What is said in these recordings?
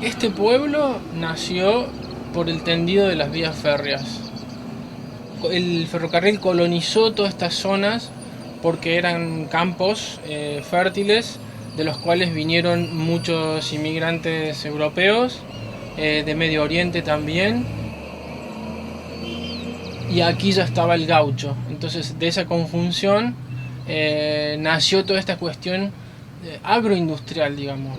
Este pueblo nació por el tendido de las vías férreas. El ferrocarril colonizó todas estas zonas porque eran campos fértiles, de los cuales vinieron muchos inmigrantes europeos, de Medio Oriente también, y aquí ya estaba el gaucho. Entonces de esa conjunción nació toda esta cuestión agroindustrial, digamos.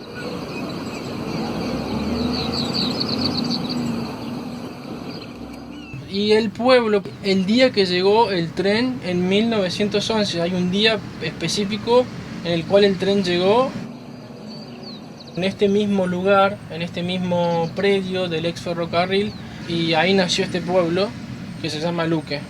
Y el pueblo, el día que llegó el tren en 1911, hay un día específico en el cual el tren llegó. En este mismo lugar, en este mismo predio del ex ferrocarril, y ahí nació este pueblo que se llama Luque.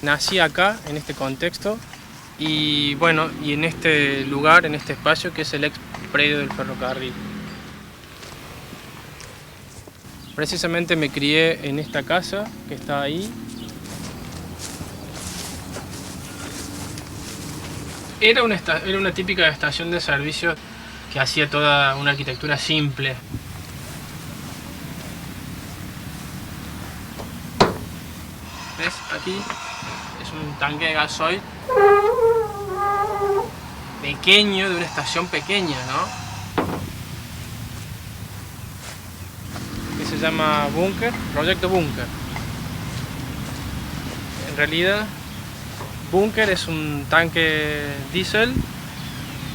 Nací acá, en este contexto, y bueno, y en este lugar, en este espacio que es el ex predio del ferrocarril. Precisamente me crié en esta casa que está ahí. Era una típica estación de servicio que hacía toda una arquitectura simple. ¿Ves? Aquí es un tanque de gasoil pequeño, de una estación pequeña, ¿no? Que se llama Búnker, Proyecto Búnker. En realidad, Búnker es un tanque diésel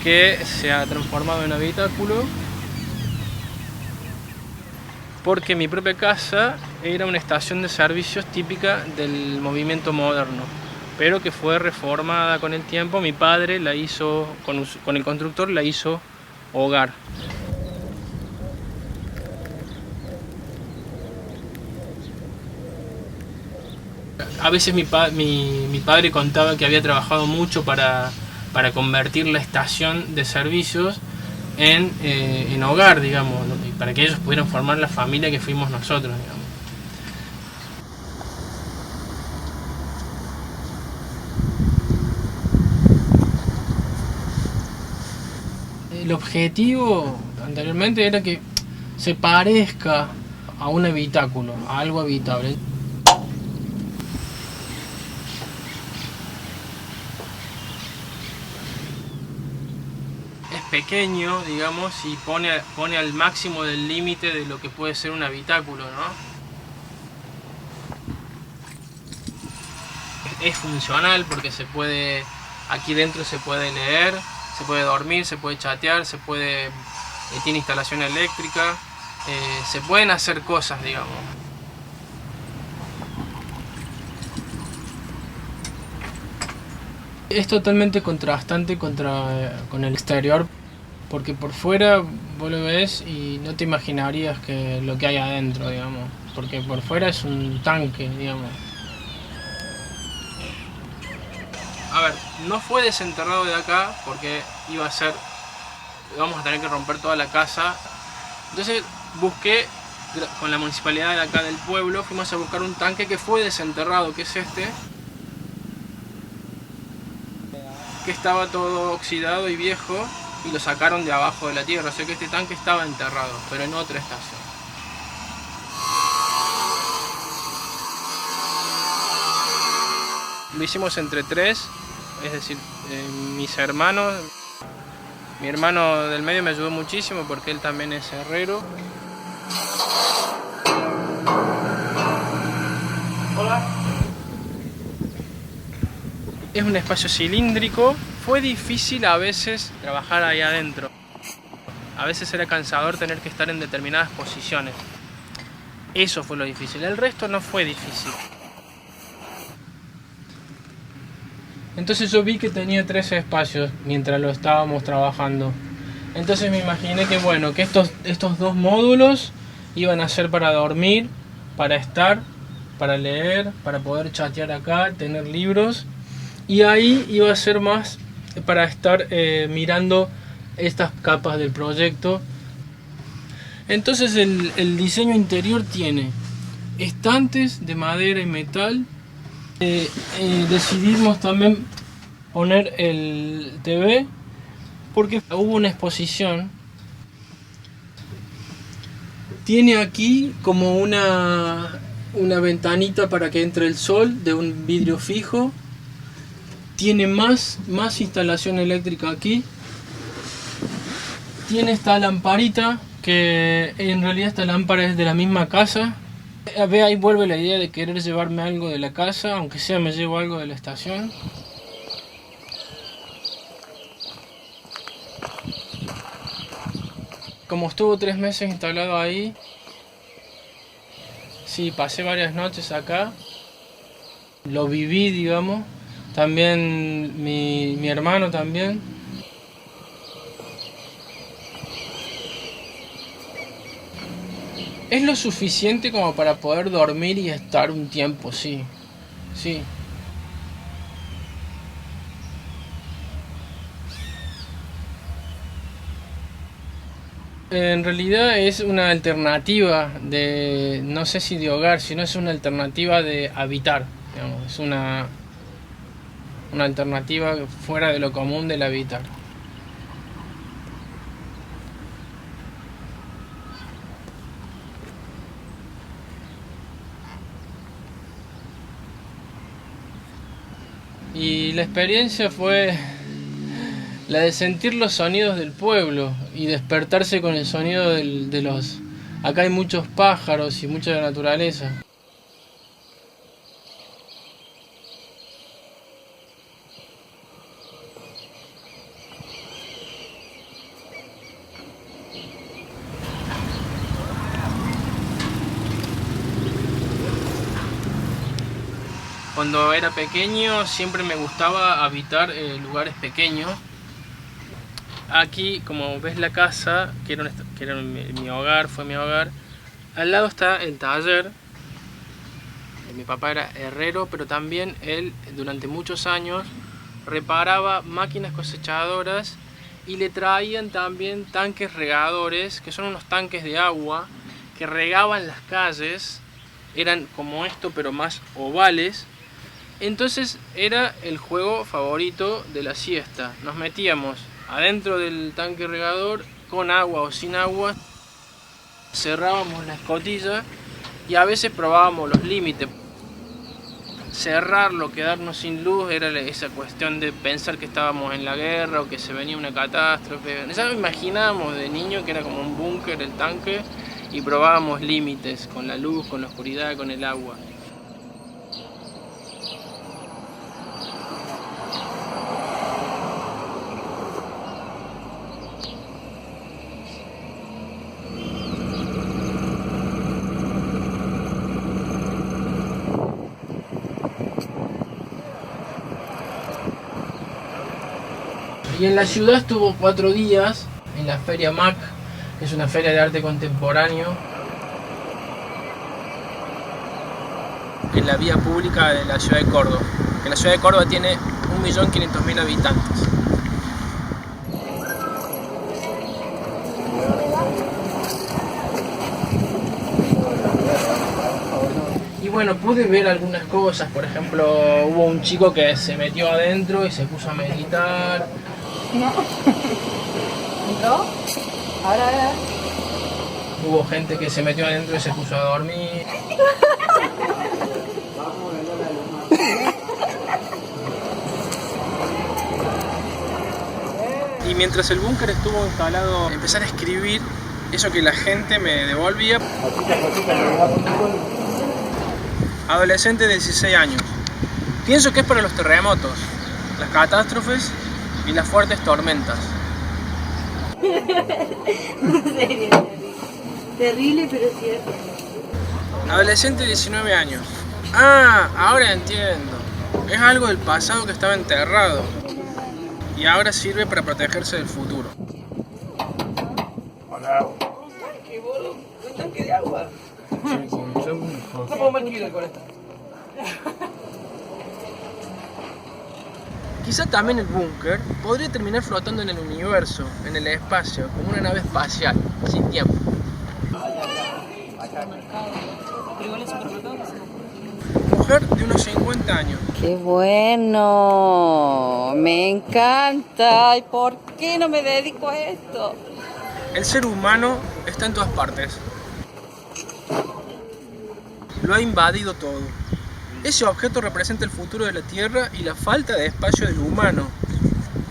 que se ha transformado en habitáculo porque mi propia casa era una estación de servicios típica del movimiento moderno, pero que fue reformada con el tiempo. Mi padre la hizo, con el constructor la hizo hogar. A veces mi padre contaba que había trabajado mucho para convertir la estación de servicios en hogar, digamos, ¿no? Y para que ellos pudieran formar la familia que fuimos nosotros, digamos. El objetivo anteriormente era que se parezca a un habitáculo, a algo habitable. Es pequeño, digamos, y pone al máximo del límite de lo que puede ser un habitáculo, ¿no? Es funcional porque aquí dentro se puede leer, se puede dormir, se puede chatear, tiene instalación eléctrica, se pueden hacer cosas, digamos. Es totalmente contrastante con el exterior, porque por fuera vos lo ves y no te imaginarías que lo que hay adentro, digamos, porque por fuera es un tanque, digamos. A ver, no fue desenterrado de acá porque íbamos a tener que romper toda la casa. Entonces busqué, con la municipalidad de acá del pueblo, fuimos a buscar un tanque que fue desenterrado, que es este, que estaba todo oxidado y viejo, y lo sacaron de abajo de la tierra. O sea que este tanque estaba enterrado, pero en otra estación. Lo hicimos entre tres, es decir, mis hermanos. Mi hermano del medio me ayudó muchísimo porque él también es herrero. Hola. Es un espacio cilíndrico. Fue difícil a veces trabajar ahí adentro. A veces era cansador tener que estar en determinadas posiciones. Eso fue lo difícil. El resto no fue difícil. Entonces yo vi que tenía 13 espacios mientras lo estábamos trabajando. Entonces me imaginé que bueno, que estos dos módulos iban a ser para dormir, para estar para leer, para poder chatear acá, tener libros. Y ahí iba a ser más para estar mirando estas capas del proyecto. Entonces el diseño interior tiene estantes de madera y metal. Decidimos también poner el TV porque hubo una exposición. Tiene aquí como una ventanita para que entre el sol de un vidrio fijo. Tiene más instalación eléctrica aquí. Tiene esta lamparita que en realidad esta lámpara es de la misma casa. Ve, ahí vuelve la idea de querer llevarme algo de la casa, aunque sea me llevo algo de la estación. Como estuvo 3 meses instalado ahí, sí, pasé varias noches acá, lo viví, digamos, también mi hermano también. Es lo suficiente como para poder dormir y estar un tiempo, sí, sí. En realidad es una alternativa de, no sé si de hogar, sino es una alternativa de habitar, digamos. Es una alternativa fuera de lo común del habitar. Y la experiencia fue la de sentir los sonidos del pueblo y despertarse con el sonido de los... Acá hay muchos pájaros y mucha naturaleza. Cuando era pequeño siempre me gustaba habitar lugares pequeños. Aquí, como ves la casa, que era mi hogar, fue mi hogar, al lado está el taller. Mi papá era herrero, pero también él durante muchos años reparaba máquinas cosechadoras y le traían también tanques regadores, que son unos tanques de agua que regaban las calles. Eran como esto, pero más ovales. Entonces era el juego favorito de la siesta. Nos metíamos adentro del tanque regador, con agua o sin agua, cerrábamos la escotilla y a veces probábamos los límites. Cerrarlo, quedarnos sin luz, era esa cuestión de pensar que estábamos en la guerra o que se venía una catástrofe. Ya lo imaginábamos de niño que era como un búnker el tanque y probábamos límites con la luz, con la oscuridad, con el agua. Y en la ciudad estuvo 4 días en la Feria MAC, que es una feria de arte contemporáneo, en la vía pública de la ciudad de Córdoba. Que la ciudad de Córdoba tiene 1.500.000 habitantes. Y bueno, pude ver algunas cosas, por ejemplo, hubo un chico que se metió adentro y se puso a meditar. No. ¿No? Ahora. Hubo gente que se metió adentro y se puso a dormir. Y mientras el búnker estuvo instalado, empecé a escribir eso que la gente me devolvía. Adolescente de 16 años. Pienso que es para los terremotos, las catástrofes y las fuertes tormentas. En serio, terrible pero cierto. Adolescente de 19 años. Ah, ahora entiendo. Es algo del pasado que estaba enterrado y ahora sirve para protegerse del futuro. Hola. Qué boludo, un tanque de agua. No puedo más kilo con esto. Quizá también el búnker podría terminar flotando en el universo, en el espacio, como una nave espacial, sin tiempo. Mujer de unos 50 años. ¡Qué bueno! Me encanta. ¿Y por qué no me dedico a esto? El ser humano está en todas partes. Lo ha invadido todo. Ese objeto representa el futuro de la Tierra y la falta de espacio del humano,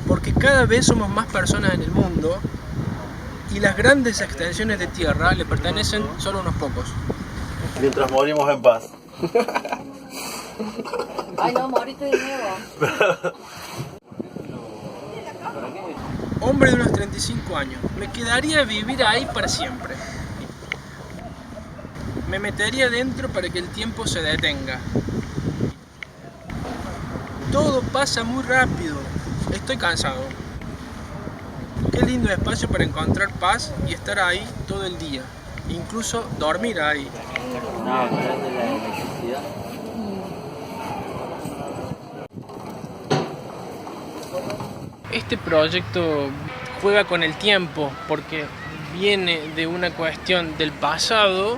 porque cada vez somos más personas en el mundo y las grandes extensiones de tierra le pertenecen solo a unos pocos. Mientras morimos en paz. Ay, no, moriste de nuevo. Hombre de unos 35 años. Me quedaría a vivir ahí para siempre. Me metería dentro para que el tiempo se detenga. Todo pasa muy rápido. Estoy cansado. Qué lindo espacio para encontrar paz y estar ahí todo el día. Incluso dormir ahí. No, pero es de la electricidad. Este proyecto juega con el tiempo porque viene de una cuestión del pasado,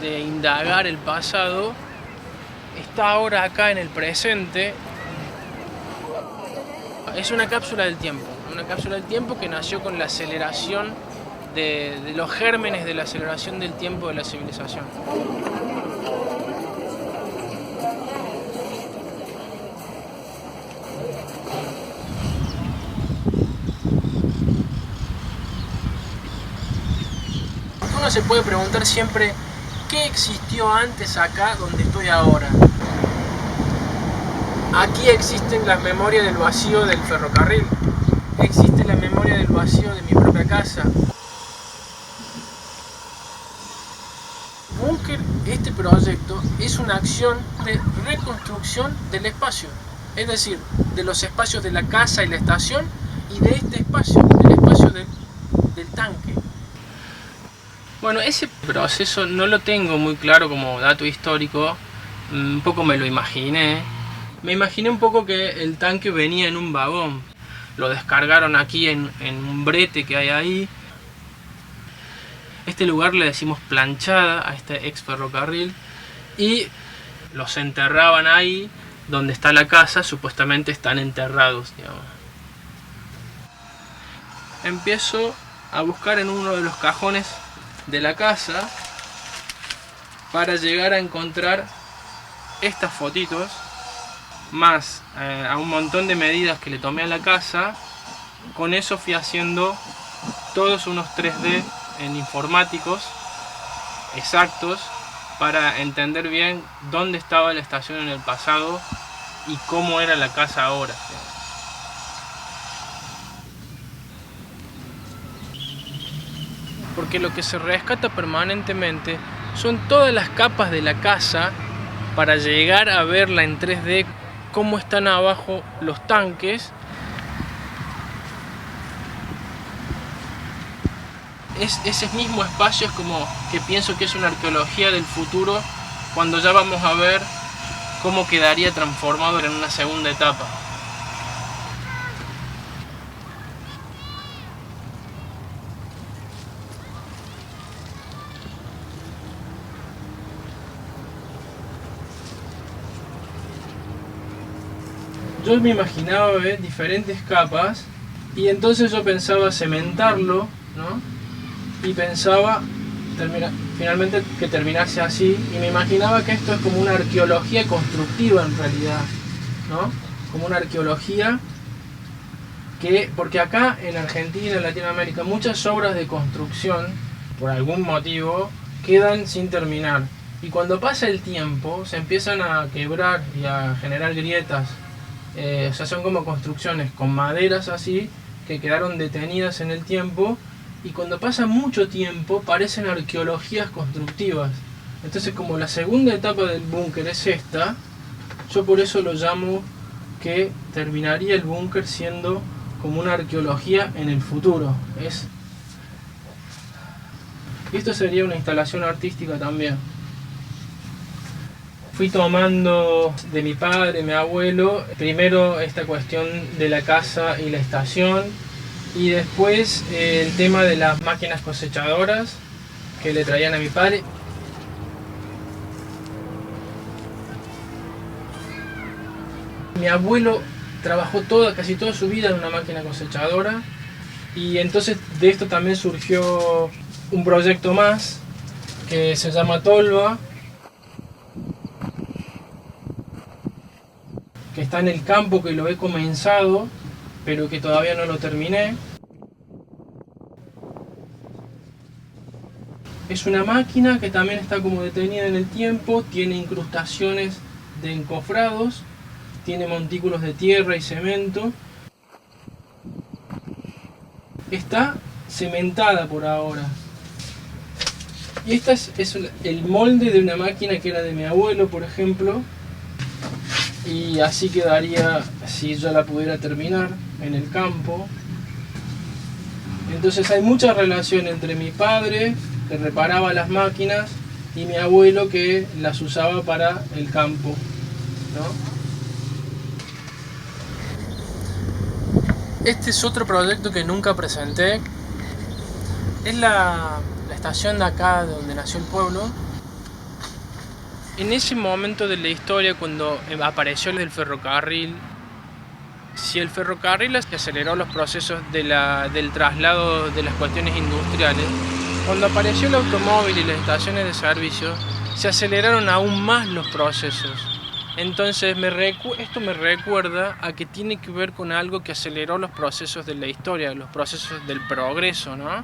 de indagar el pasado, está ahora acá en el presente. Es una cápsula del tiempo que nació con la aceleración de los gérmenes de la aceleración del tiempo de la civilización. Uno se puede preguntar siempre qué existió antes acá donde estoy ahora. Aquí existen las memorias del vacío del ferrocarril, existe la memoria del vacío de mi propia casa. Búnker, este proyecto es una acción de reconstrucción del espacio, es decir, de los espacios de la casa y la estación y de este espacio, el espacio del tanque. Bueno, ese proceso no lo tengo muy claro como dato histórico, un poco me lo imaginé. Me imaginé un poco que el tanque venía en un vagón, lo descargaron aquí en un brete que hay ahí. Este lugar le decimos planchada a este ex ferrocarril y los enterraban ahí donde está la casa, supuestamente están enterrados, digamos. Empiezo a buscar en uno de los cajones de la casa para llegar a encontrar estas fotitos más a un montón de medidas que le tomé a la casa. Con eso fui haciendo todos unos 3D en informáticos exactos para entender bien dónde estaba la estación en el pasado y cómo era la casa ahora. Porque lo que se rescata permanentemente son todas las capas de la casa para llegar a verla en 3D, cómo están abajo los tanques. Ese mismo espacio es como que pienso que es una arqueología del futuro, cuando ya vamos a ver cómo quedaría transformado en una segunda etapa. Yo me imaginaba ver diferentes capas y entonces yo pensaba cementarlo, ¿no? Y pensaba finalmente que terminase así, y me imaginaba que esto es como una arqueología constructiva en realidad, ¿no? Como una arqueología porque acá en Argentina, en Latinoamérica, muchas obras de construcción, por algún motivo, quedan sin terminar. Y cuando pasa el tiempo, se empiezan a quebrar y a generar grietas. O sea, son como construcciones con maderas así, que quedaron detenidas en el tiempo, y cuando pasa mucho tiempo parecen arqueologías constructivas. Entonces, como la segunda etapa del búnker es esta, yo por eso lo llamo que terminaría el búnker siendo como una arqueología en el futuro. Y esto sería una instalación artística también. Fui tomando de mi padre, mi abuelo, primero esta cuestión de la casa y la estación, y después el tema de las máquinas cosechadoras que le traían a mi padre. Mi abuelo trabajó casi toda su vida en una máquina cosechadora, y entonces de esto también surgió un proyecto más que se llama Tolva, que está en el campo, que lo he comenzado, pero que todavía no lo terminé. Es una máquina que también está como detenida en el tiempo, tiene incrustaciones de encofrados, tiene montículos de tierra y cemento. Está cementada por ahora. Y este es el molde de una máquina que era de mi abuelo, por ejemplo. Y así quedaría si yo la pudiera terminar en el campo. Entonces hay mucha relación entre mi padre, que reparaba las máquinas, y mi abuelo, que las usaba para el campo, ¿no? Este es otro proyecto que nunca presenté. Es la estación de acá, de donde nació el pueblo. En ese momento de la historia, cuando apareció el ferrocarril, si el ferrocarril aceleró los procesos del traslado de las cuestiones industriales, cuando apareció el automóvil y las estaciones de servicio, se aceleraron aún más los procesos. Entonces esto me recuerda a que tiene que ver con algo que aceleró los procesos de la historia, los procesos del progreso, ¿no?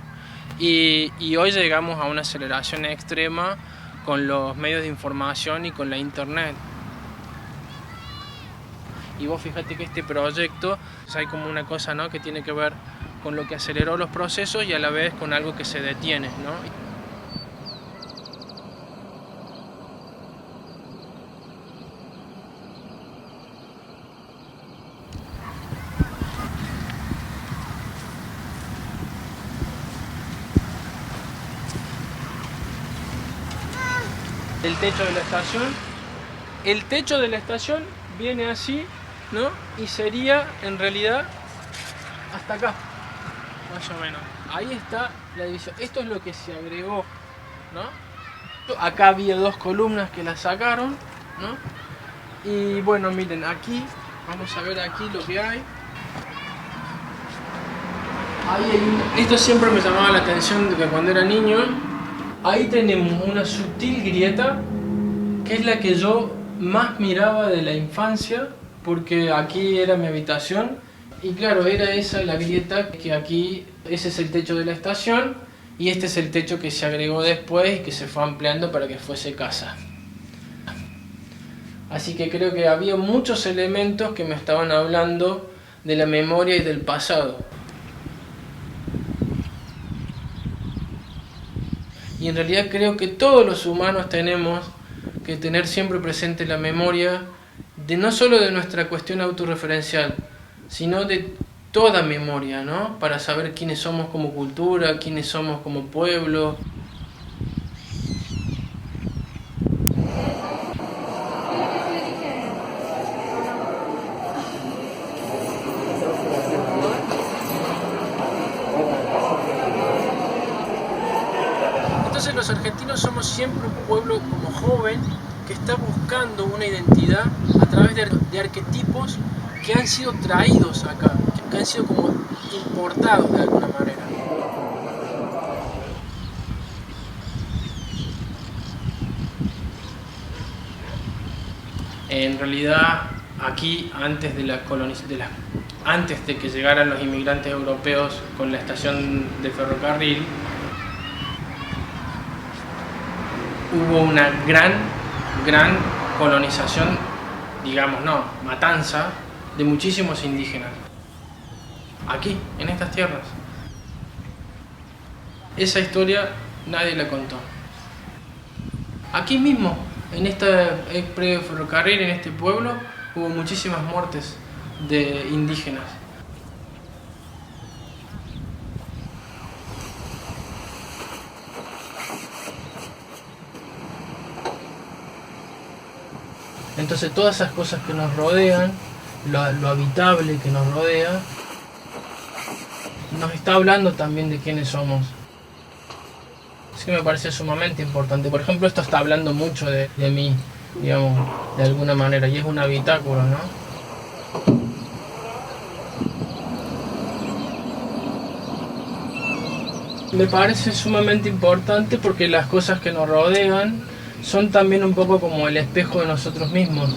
Y hoy llegamos a una aceleración extrema con los medios de información y con la internet. Y vos fíjate que este proyecto, hay como una cosa, ¿no?, que tiene que ver con lo que aceleró los procesos y a la vez con algo que se detiene, ¿no? El techo de la estación. El techo de la estación viene así, ¿no? Y sería en realidad hasta acá, más o menos. Ahí está la división. Esto es lo que se agregó, ¿no? Acá había dos columnas que las sacaron, ¿no? Y bueno, miren, aquí, vamos a ver aquí lo que hay. Esto siempre me llamaba la atención de que cuando era niño. Ahí tenemos una sutil grieta, que es la que yo más miraba de la infancia, porque aquí era mi habitación. Y claro, era esa la grieta, que aquí, ese es el techo de la estación, y este es el techo que se agregó después y que se fue ampliando para que fuese casa. Así que creo que había muchos elementos que me estaban hablando de la memoria y del pasado. Y en realidad creo que todos los humanos tenemos que tener siempre presente la memoria, no solo de nuestra cuestión autorreferencial, sino de toda memoria, ¿no? Para saber quiénes somos como cultura, quiénes somos como pueblo. Entonces los argentinos somos siempre un pueblo como joven que está buscando una identidad a través de arquetipos que han sido traídos acá, que han sido como importados de alguna manera. En realidad aquí antes de que llegaran los inmigrantes europeos con la estación de ferrocarril, hubo una gran colonización, digamos, matanza de muchísimos indígenas. Aquí, en estas tierras. Esa historia nadie la contó. Aquí mismo, en este predio ferrocarril, en este pueblo, hubo muchísimas muertes de indígenas. Entonces todas esas cosas que nos rodean, lo habitable que nos rodea, nos está hablando también de quiénes somos. Así que me parece sumamente importante. Por ejemplo, esto está hablando mucho de mí, digamos, de alguna manera, y es un habitáculo, ¿no? Me parece sumamente importante porque las cosas que nos rodean son también un poco como el espejo de nosotros mismos.